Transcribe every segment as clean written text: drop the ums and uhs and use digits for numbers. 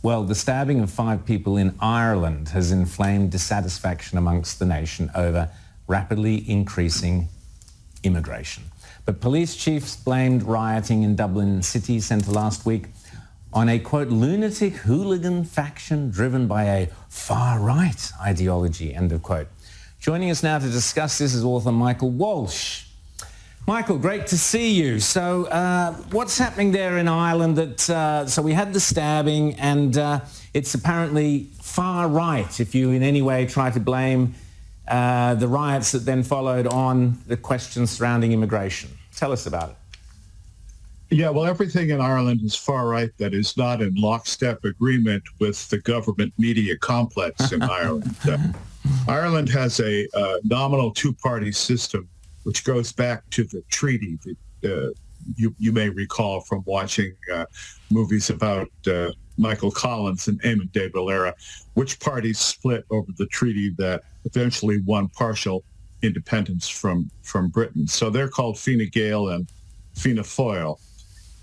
Well, the stabbing of 5 people in Ireland has inflamed dissatisfaction amongst the nation over rapidly increasing immigration. But police chiefs blamed rioting in Dublin city centre last week on a, quote, lunatic hooligan faction driven by a far-right ideology, end of quote. Joining us now to discuss this is author Michael Walsh. Michael, great to see you. So what's happening there in Ireland? So we had the stabbing and it's apparently far-right if you in any way try to blame the riots that then followed on the questions surrounding immigration. Tell us about it. Yeah, well, everything in Ireland is far-right that is not in lockstep agreement with the government media complex in Ireland. Ireland has a nominal two-party system, which goes back to the treaty that you may recall from watching movies about Michael Collins and Eamon de Valera, which parties split over the treaty that eventually won partial independence from Britain. So they're called Fine Gael and Fianna Fáil.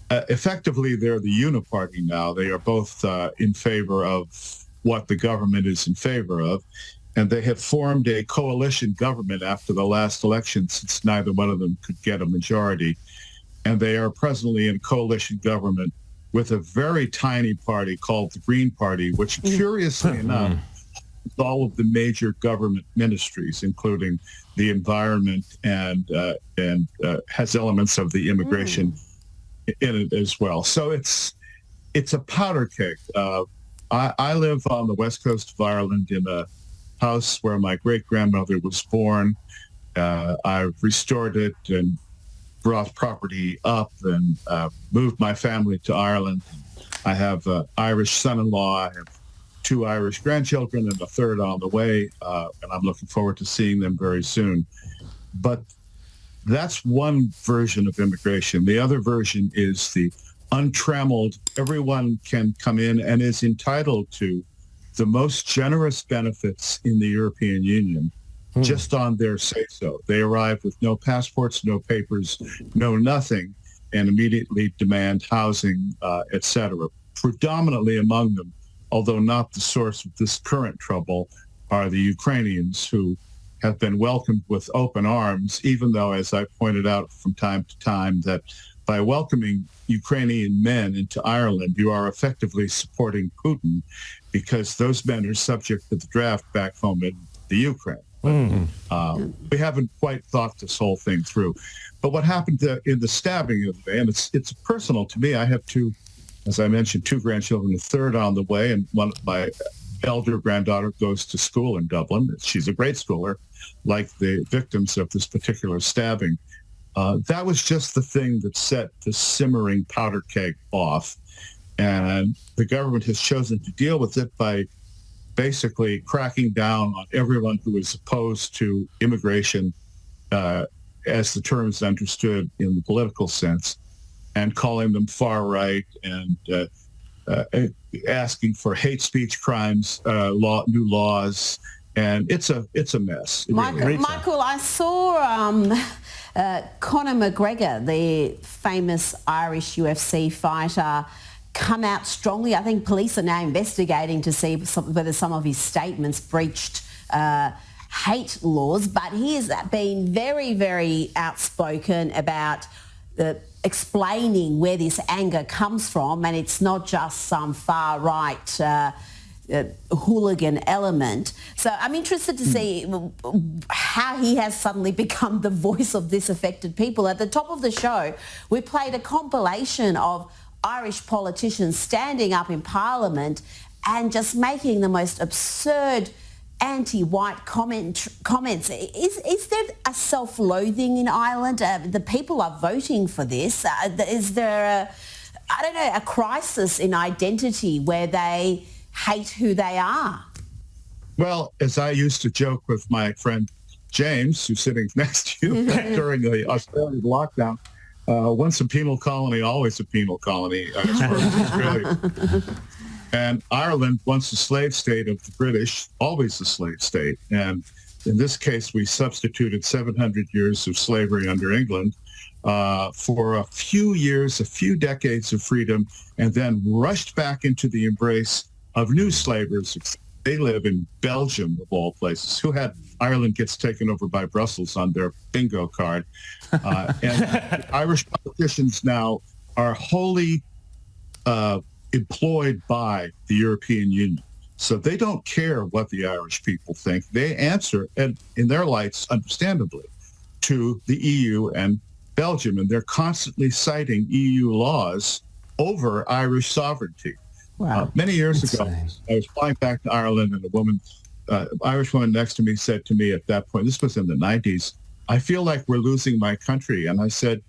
Effectively, they're the uniparty now. They are both in favor of what the government is in favor of. And they have formed a coalition government after the last election, since neither one of them could get a majority. And they are presently in coalition government with a very tiny party called the Green Party, which curiously enough, all of the major government ministries, including the environment and has elements of the immigration in it as well. So it's a powder keg. I live on the west coast of Ireland in a house where my great-grandmother was born. I've restored it and brought property up and moved my family to Ireland. I have an Irish son-in-law. I have 2 Irish grandchildren and a third on the way, and I'm looking forward to seeing them very soon. But that's one version of immigration. The other version is the untrammeled, everyone can come in and is entitled to the most generous benefits in the European Union just on their say-so. They arrive with no passports, no papers, no nothing, and immediately demand housing, etc. Predominantly among them, although not the source of this current trouble, are the Ukrainians who have been welcomed with open arms, even though, as I pointed out from time to time, that by welcoming Ukrainian men into Ireland, you are effectively supporting Putin because those men are subject to the draft back home in the Ukraine. We haven't quite thought this whole thing through. But what happened in the stabbing of the day, and it's personal to me. I have 2, as I mentioned, 2 grandchildren, a third on the way, and my elder granddaughter goes to school in Dublin. She's a great schooler, like the victims of this particular stabbing. That was just the thing that set the simmering powder keg off. And the government has chosen to deal with it by basically cracking down on everyone who is opposed to immigration, as the term is understood in the political sense, and calling them far right and asking for hate speech crimes, new laws, and it's a mess. Michael, I saw Conor McGregor, the famous Irish UFC fighter, come out strongly. I think police are now investigating to see whether some of his statements breached hate laws, but he has been very, very outspoken about explaining where this anger comes from, and it's not just some far-right hooligan element. So I'm interested to see how he has suddenly become the voice of disaffected people. At the top of the show, we played a compilation of Irish politicians standing up in Parliament and just making the most absurd anti-white comments. Is there a self-loathing in Ireland? The people are voting for this. Is there a crisis in identity where they hate who they are? Well, as I used to joke with my friend James, who's sitting next to you during the Australian lockdown, once a penal colony, always a penal colony, as far as Australia. And Ireland, once a slave state of the British, always a slave state. And in this case, we substituted 700 years of slavery under England for a few years, a few decades of freedom, and then rushed back into the embrace of new slavers. They live in Belgium, of all places. Who had Ireland gets taken over by Brussels on their bingo card. And Irish politicians now are wholly employed by the European Union. So they don't care what the Irish people think. They answer, and in their lights, understandably, to the EU and Belgium. And they're constantly citing EU laws over Irish sovereignty. Wow. Many years ago, I was flying back to Ireland, and a woman, Irish woman next to me said to me at that point, this was in the 90s, I feel like we're losing my country. And I said,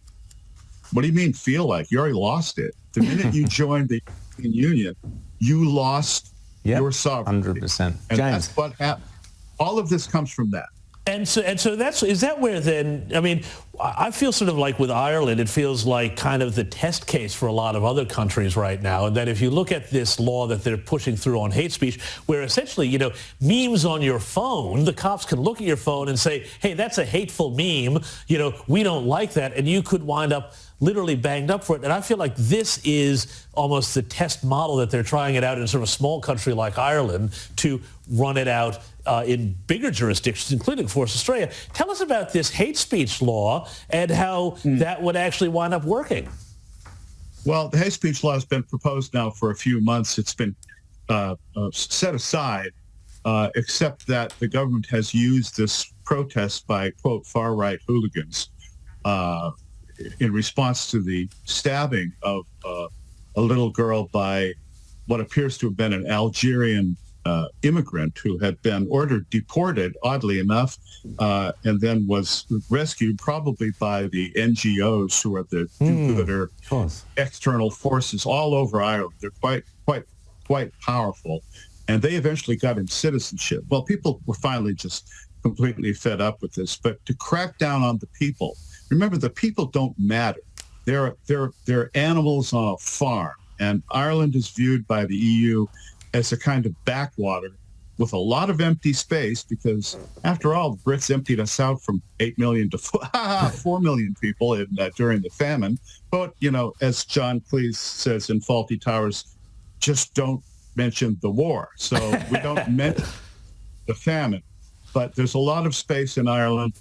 what do you mean feel like? You already lost it. The minute you joined the European Union, you lost your sovereignty. 100%. And James. that's what happened. All of this comes from that. And so is that where then, I mean, I feel sort of like with Ireland, it feels like kind of the test case for a lot of other countries right now. And that if you look at this law that they're pushing through on hate speech, where essentially, you know, memes on your phone, the cops can look at your phone and say, hey, that's a hateful meme. You know, we don't like that. And you could wind up literally banged up for it. And I feel like this is almost the test model that they're trying it out in sort of a small country like Ireland to run it out in bigger jurisdictions, including, of course, Australia. Tell us about this hate speech law and how that would actually wind up working. Well, the hate speech law has been proposed now for a few months. It's been set aside, except that the government has used this protest by, quote, far-right hooligans in response to the stabbing of a little girl by what appears to have been an Algerian immigrant who had been ordered deported, oddly enough, and then was rescued probably by the NGOs who are the do-gooder external forces all over Ireland. They're quite powerful. And they eventually got him citizenship. Well, people were finally just completely fed up with this. But to crack down on the people, remember, the people don't matter. They're animals on a farm. And Ireland is viewed by the EU as a kind of backwater with a lot of empty space because, after all, the Brits emptied us out from 8 million to 4 million people during the famine. But, you know, as John Cleese says in Fawlty Towers, just don't mention the war. So we don't mention the famine. But there's a lot of space in Ireland.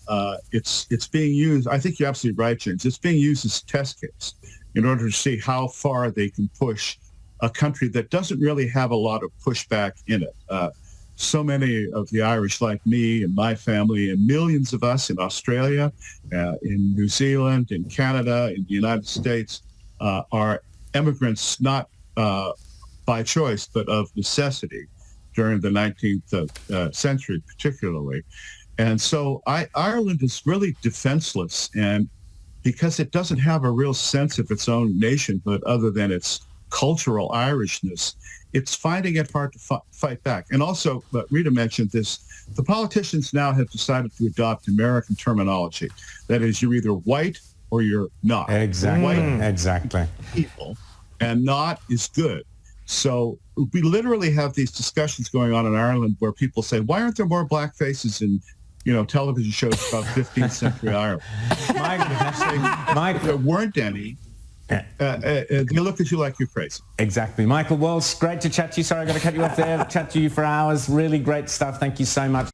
It's being used. I think you're absolutely right, James. It's being used as a test case in order to see how far they can push a country that doesn't really have a lot of pushback in it. So many of the Irish, like me and my family, and millions of us in Australia, in New Zealand, in Canada, in the United States, are immigrants not by choice, but of necessity during the 19th century, particularly. And so Ireland is really defenseless, and because it doesn't have a real sense of its own nationhood other than its cultural Irishness, it's finding it hard to fight back. And also, Rita mentioned this, the politicians now have decided to adopt American terminology. That is, you're either white or you're not. Exactly. White Exactly. people, and not is good. So we literally have these discussions going on in Ireland where people say, why aren't there more black faces in, you know, television shows about 15th century Ireland? There weren't any. They look at you like you're crazy. Exactly. Michael Walsh, great to chat to you. Sorry, I got to cut you off there. Chat to you for hours. Really great stuff. Thank you so much.